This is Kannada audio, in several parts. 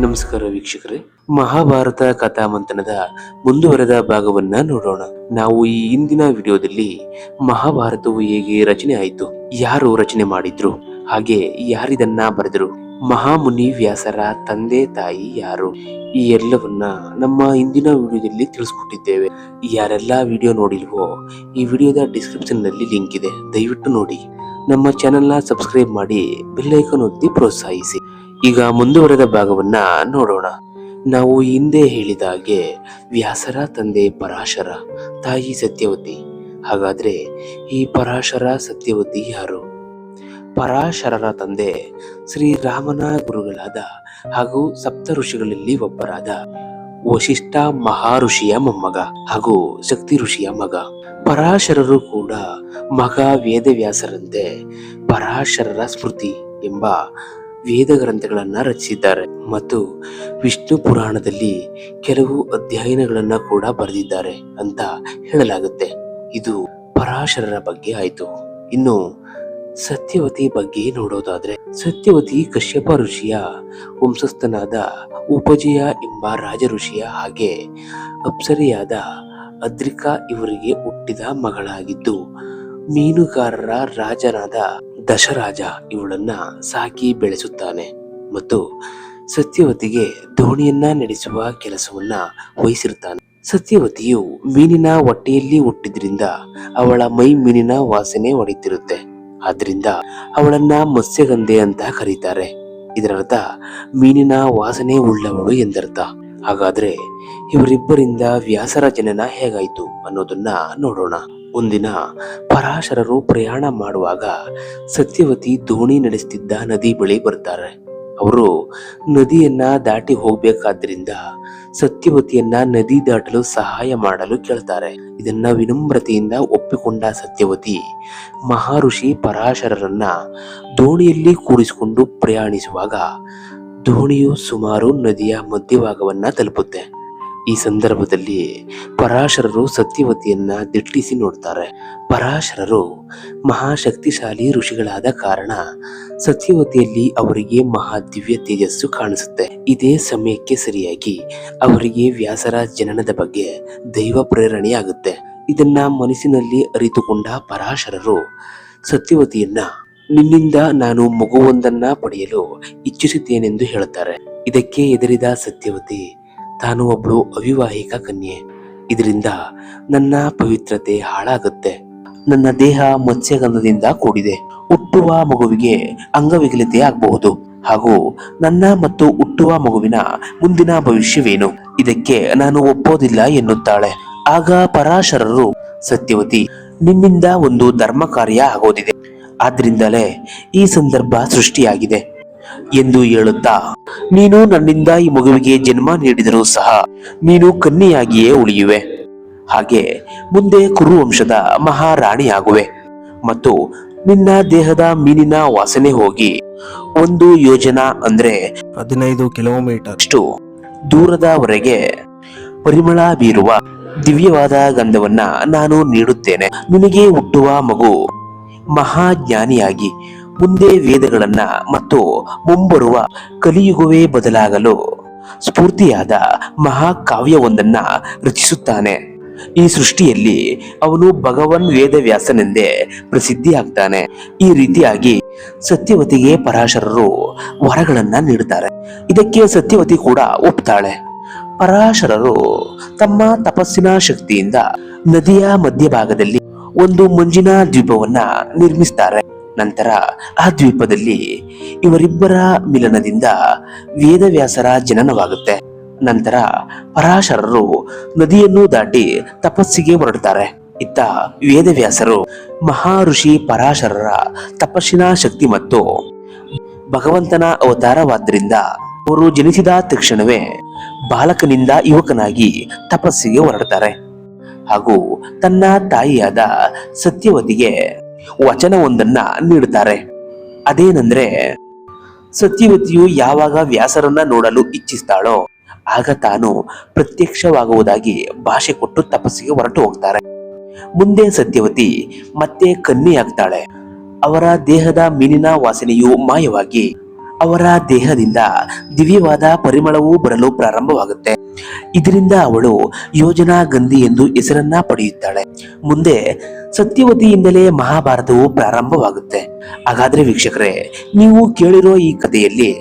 ನಮಸ್ಕಾರ ವೀಕ್ಷಕರೇ, ಮಹಾಭಾರತ ಕಥಾಮಂಥನದ ಮುಂದುವರೆದ ಭಾಗವನ್ನ ನೋಡೋಣ. ನಾವು ಈ ಹಿಂದಿನ ವಿಡಿಯೋದಲ್ಲಿ ಮಹಾಭಾರತವು ಹೇಗೆ ರಚನೆ ಆಯಿತು, ಯಾರು ರಚನೆ ಮಾಡಿದ್ರು, ಹಾಗೆ ಯಾರಿದನ್ನ ಬರೆದರು, ಮಹಾಮುನಿ ವ್ಯಾಸರ ತಂದೆ ತಾಯಿ ಯಾರು, ಈ ಎಲ್ಲವನ್ನ ನಮ್ಮ ಹಿಂದಿನ ವಿಡಿಯೋದಲ್ಲಿ ತಿಳಿಸ್ಕೊಟ್ಟಿದ್ದೇವೆ. ಯಾರೆಲ್ಲ ವಿಡಿಯೋ ನೋಡಿಲ್ವೋ ಈ ವಿಡಿಯೋದ ಡಿಸ್ಕ್ರಿಪ್ಷನ್ ನಲ್ಲಿ ಲಿಂಕ್ ಇದೆ, ದಯವಿಟ್ಟು ನೋಡಿ. ನಮ್ಮ ಚಾನೆಲ್ನ ಸಬ್ಸ್ಕ್ರೈಬ್ ಮಾಡಿ ಬೆಲ್ ಐಕಾನ್ ಒತ್ತಿ ಪ್ರೋತ್ಸಾಹಿಸಿ. ಈಗ ಮುಂದುವರೆದ ಭಾಗವನ್ನ ನೋಡೋಣ. ನಾವು ಹಿಂದೆ ಹೇಳಿದ ಹಾಗೆ ವ್ಯಾಸರ ತಂದೆ ಪರಾಶರ, ತಾಯಿ ಸತ್ಯವತಿ. ಹಾಗಾದ್ರೆ ಈ ಪರಾಶರ ಸತ್ಯವತಿ ಯಾರು? ಪರಾಶರರ ತಂದೆ ಶ್ರೀರಾಮನ ಗುರುಗಳಾದ ಹಾಗೂ ಸಪ್ತ ಋಷಿಗಳಲ್ಲಿ ಒಬ್ಬರಾದ ವಶಿಷ್ಠ ಮಹಾಋಷಿಯ ಮೊಮ್ಮಗ ಹಾಗೂ ಶಕ್ತಿ ಋಷಿಯ ಮಗ. ಪರಾಶರರು ಕೂಡ ಮಗ ವೇದವ್ಯಾಸರಂತೆ ಪರಾಶರರ ಸ್ಮೃತಿ ಎಂಬ ವೇದ ಗ್ರಂಥಗಳನ್ನ ರಚಿಸಿದ್ದಾರೆ ಮತ್ತು ವಿಷ್ಣು ಪುರಾಣದಲ್ಲಿ ಕೆಲವು ಅಧ್ಯಯನಗಳನ್ನ ಕೂಡ ಬರೆದಿದ್ದಾರೆ ಅಂತ ಹೇಳಲಾಗುತ್ತೆ. ಇದು ಪರಾಶರರ ಬಗ್ಗೆ ಆಯ್ತು. ಇನ್ನು ಸತ್ಯವತಿ ಬಗ್ಗೆ ನೋಡೋದಾದ್ರೆ, ಸತ್ಯವತಿ ಕಶ್ಯಪ ಋಷಿಯ ವಂಶಸ್ಥನಾದ ಉಪಜಯ ಎಂಬ ರಾಜ ಋಷಿಯ ಹಾಗೆ ಅಪ್ಸರೆಯಾದ ಅದ್ರಿಕಾ ಇವರಿಗೆ ಹುಟ್ಟಿದ ಮಗಳಾಗಿದ್ದು, ಮೀನುಗಾರರ ರಾಜನಾದ ದಶರಾಜ ಇವಳನ್ನ ಸಾಕಿ ಬೆಳೆಸುತ್ತಾನೆ ಮತ್ತು ಸತ್ಯವತಿಗೆ ದೋಣಿಯನ್ನ ನಡೆಸುವ ಕೆಲಸವನ್ನ ವಹಿಸಿರುತ್ತಾನೆ. ಸತ್ಯವತಿಯು ಮೀನಿನ ಹೊಟ್ಟೆಯಲ್ಲಿ ಹುಟ್ಟಿದ್ರಿಂದ ಅವಳ ಮೈ ಮೀನಿನ ವಾಸನೆ ಹೊಡೆಯುತ್ತಿರುತ್ತೆ. ಆದ್ರಿಂದ ಅವಳನ್ನ ಮತ್ಸ್ಯಗಂಧೆ ಅಂತ ಕರೀತಾರೆ. ಇದರರ್ಥ ಮೀನಿನ ವಾಸನೆ ಉಳ್ಳವಳು ಎಂದರ್ಥ. ಹಾಗಾದ್ರೆ ಇವರಿಬ್ಬರಿಂದ ವ್ಯಾಸರ ಜನನ ಹೇಗಾಯ್ತು ಅನ್ನೋದನ್ನ ನೋಡೋಣ. ಒಂದಿನ ಪರಾಶರರು ಪ್ರಯಾಣ ಮಾಡುವಾಗ ಸತ್ಯವತಿ ದೋಣಿ ನಡೆಸುತ್ತಿದ್ದ ನದಿ ಬಳಿ ಬರ್ತಾರೆ. ಅವರು ನದಿಯನ್ನ ದಾಟಿ ಹೋಗ್ಬೇಕಾದ್ರಿಂದ ಸತ್ಯವತಿಯನ್ನ ನದಿ ದಾಟಲು ಸಹಾಯ ಮಾಡಲು ಕೇಳ್ತಾರೆ. ಇದನ್ನ ವಿನಮ್ರತೆಯಿಂದ ಒಪ್ಪಿಕೊಂಡ ಸತ್ಯವತಿ ಮಹಾಋಷಿ ಪರಾಶರರನ್ನ ದೋಣಿಯಲ್ಲಿ ಕೂರಿಸಿಕೊಂಡು ಪ್ರಯಾಣಿಸುವಾಗ ದೋಣಿಯು ಸುಮಾರು ನದಿಯ ಮಧ್ಯಭಾಗವನ್ನ ತಲುಪುತ್ತೆ. ಈ ಸಂದರ್ಭದಲ್ಲಿ ಪರಾಶರರು ಸತ್ಯವತಿಯನ್ನ ದಿಟ್ಟಿಸಿ ನೋಡ್ತಾರೆ. ಪರಾಶರರು ಮಹಾಶಕ್ತಿಶಾಲಿ ಋಷಿಗಳಾದ ಕಾರಣ ಸತ್ಯವತಿಯಲ್ಲಿ ಅವರಿಗೆ ಮಹಾ ದಿವ್ಯ ತೇಜಸ್ಸು ಕಾಣಿಸುತ್ತೆ. ಇದೇ ಸಮಯಕ್ಕೆ ಸರಿಯಾಗಿ ಅವರಿಗೆ ವ್ಯಾಸರ ಜನನದ ಬಗ್ಗೆ ದೈವ ಪ್ರೇರಣೆಯಾಗುತ್ತೆ. ಇದನ್ನ ಮನಸ್ಸಿನಲ್ಲಿ ಅರಿತುಕೊಂಡ ಪರಾಶರರು ಸತ್ಯವತಿಯನ್ನ, ನಿನ್ನಿಂದ ನಾನು ಮಗುವೊಂದನ್ನ ಪಡೆಯಲು ಇಚ್ಛಿಸುತ್ತೇನೆಂದು ಹೇಳುತ್ತಾರೆ. ಇದಕ್ಕೆ ಎದುರಿದ ಸತ್ಯವತಿ, ತಾನು ಒಬ್ಬಳು ಅವಿವಾಹಿಕ ಕನ್ಯೆ, ಇದರಿಂದ ನನ್ನ ಪವಿತ್ರತೆ ಹಾಳಾಗುತ್ತೆ. ನನ್ನ ದೇಹ ಮತ್ಸ್ಯಗಂಧದಿಂದ ಕೂಡಿದೆ. ಹುಟ್ಟುವ ಮಗುವಿಗೆ ಅಂಗವಿಕಲತೆ ಆಗಬಹುದು ಹಾಗೂ ನನ್ನ ಮತ್ತು ಹುಟ್ಟುವ ಮಗುವಿನ ಮುಂದಿನ ಭವಿಷ್ಯವೇನು, ಇದಕ್ಕೆ ನಾನು ಒಪ್ಪೋದಿಲ್ಲ ಎನ್ನುತ್ತಾಳೆ. ಆಗ ಪರಾಶರರು, ಸತ್ಯವತಿ, ನಿನ್ನಿಂದ ಒಂದು ಧರ್ಮ ಕಾರ್ಯ ಆಗೋದಿದೆ, ಆದ್ರಿಂದಲೇ ಈ ಸಂದರ್ಭ ಸೃಷ್ಟಿಯಾಗಿದೆ ಎಂದು ಹೇಳುತ್ತಾ, ನೀನು ನನ್ನಿಂದ ಈ ಮಗುವಿಗೆ ಜನ್ಮ ನೀಡಿದರೂ ಸಹ ನೀನು ಕನ್ಯೆಯಾಗಿಯೇ ಉಳಿಯುವೆ. ಹಾಗೆ ಮುಂದೆ ಕುರುವಂಶದ ಮಹಾರಾಣಿಯಾಗುವೆ ಮತ್ತು ನಿನ್ನ ದೇಹದ ಮೀನಿನ ವಾಸನೆ ಹೋಗಿ 1 ಯೋಜನ ಅಂದ್ರೆ 15 ಕಿಲೋಮೀಟರ್ ಅಷ್ಟು ದೂರದವರೆಗೆ ಪರಿಮಳ ಬೀರುವ ದಿವ್ಯವಾದ ಗಂಧವನ್ನ ನಾನು ನೀಡುತ್ತೇನೆ. ನಿನಗೆ ಹುಟ್ಟುವ ಮಗು ಮಹಾಜ್ಞಾನಿಯಾಗಿ ಮುಂದೆ ವೇದಗಳನ್ನ ಮತ್ತು ಮುಂಬರುವ ಕಲಿಯುಗವೇ ಬದಲಾಗಲು ಸ್ಫೂರ್ತಿಯಾದ ಮಹಾಕಾವ್ಯವೊಂದನ್ನ ರಚಿಸುತ್ತಾನೆ. ಈ ಸೃಷ್ಟಿಯಲ್ಲಿ ಅವನು ಭಗವನ್ ವೇದವ್ಯಾಸನೆಂದೇ ಪ್ರಸಿದ್ಧಿಯಾಗ್ತಾನೆ. ಈ ರೀತಿಯಾಗಿ ಸತ್ಯವತಿಗೆ ಪರಾಶರರು ವರಗಳನ್ನ ನೀಡುತ್ತಾರೆ. ಇದಕ್ಕೆ ಸತ್ಯವತಿ ಕೂಡ ಒಪ್ತಾಳೆ. ಪರಾಶರರು ತಮ್ಮ ತಪಸ್ಸಿನ ಶಕ್ತಿಯಿಂದ ನದಿಯ ಮಧ್ಯಭಾಗದಲ್ಲಿ ಒಂದು ಮಂಜಿನ ದ್ವೀಪವನ್ನ ನಿರ್ಮಿಸ್ತಾರೆ. ನಂತರ ಆ ದ್ವೀಪದಲ್ಲಿ ಇವರಿಬ್ಬರ ಮಿಲನದಿಂದ ವೇದವ್ಯಾಸರ ಜನನವಾಗುತ್ತೆ. ನಂತರ ಪರಾಶರರು ನದಿಯನ್ನು ದಾಟಿ ತಪಸ್ಸಿಗೆ ಹೊರಡುತ್ತಾರೆ. ಇತ್ತ ವೇದವ್ಯಾಸರು ಮಹಾಋಷಿ ಪರಾಶರರ ತಪಸ್ಸಿನ ಶಕ್ತಿ ಮತ್ತು ಭಗವಂತನ ಅವತಾರವಾದ್ರಿಂದ ಅವರು ಜನಿಸಿದ ತಕ್ಷಣವೇ ಬಾಲಕನಿಂದ ಯುವಕನಾಗಿ ತಪಸ್ಸಿಗೆ ಹೊರಡುತ್ತಾರೆ ಹಾಗೂ ತನ್ನ ತಾಯಿಯಾದ ಸತ್ಯವತಿಗೆ ವಚನವೊಂದನ್ನ ನೀಡುತ್ತಾರೆ. ಅದೇನೆಂದ್ರೆ, ಸತ್ಯವತಿಯು ಯಾವಾಗ ವ್ಯಾಸರನ್ನ ನೋಡಲು ಇಚ್ಛಿಸ್ತಾಳೋ ಆಗ ತಾನು ಪ್ರತ್ಯಕ್ಷವಾಗುವುದಾಗಿ ಭಾಷೆ ಕೊಟ್ಟು ತಪಸ್ಸಿಗೆ ಹೊರಟು ಹೋಗ್ತಾರೆ. ಮುಂದೆ ಸತ್ಯವತಿ ಮತ್ತೆ ಕನ್ಯೆಯಾಗ್ತಾಳೆ. ಅವರ ದೇಹದ ಮೀನಿನ ವಾಸನೆಯು ಮಾಯವಾಗಿ ಅವರ ದೇಹದಿಂದ ದಿವ್ಯವಾದ ಪರಿಮಳವು ಬರಲು ಪ್ರಾರಂಭವಾಗುತ್ತೆ. ಇದರಿಂದ ಅವಳು ಯೋಜನಾ ಗಂಧಿ ಎಂದು ಹೆಸರನ್ನ ಪಡೆಯುತ್ತಾಳೆ. ಮುಂದೆ ಸತ್ಯವತಿಯಿಂದಲೇ ಮಹಾಭಾರತವು ಪ್ರಾರಂಭವಾಗುತ್ತೆ. ಹಾಗಾದ್ರೆ ವೀಕ್ಷಕರೇ, ನೀವು ಕೇಳಿರೋ ಈ ಕಥೆಯಲ್ಲಿ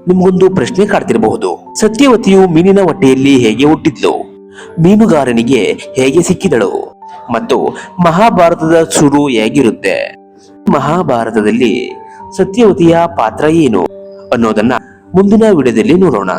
ನಿಮ್ಗೊಂದು ಪ್ರಶ್ನೆ ಕಾಡ್ತಿರಬಹುದು. ಸತ್ಯವತಿಯು ಮೀನಿನ ಹೊಟ್ಟೆಯಲ್ಲಿ ಹೇಗೆ ಹುಟ್ಟಿದ್ಲು? ಮೀನುಗಾರನಿಗೆ ಹೇಗೆ ಸಿಕ್ಕಿದಳು? ಮತ್ತು ಮಹಾಭಾರತದ ಶುರು ಹೇಗಿರುತ್ತೆ? ಮಹಾಭಾರತದಲ್ಲಿ ಸತ್ಯವತಿಯ ಪಾತ್ರ ಏನು ಅನ್ನೋದನ್ನ ಮುಂದಿನ ವಿಡಿಯೋದಲ್ಲಿ ನೋಡೋಣ.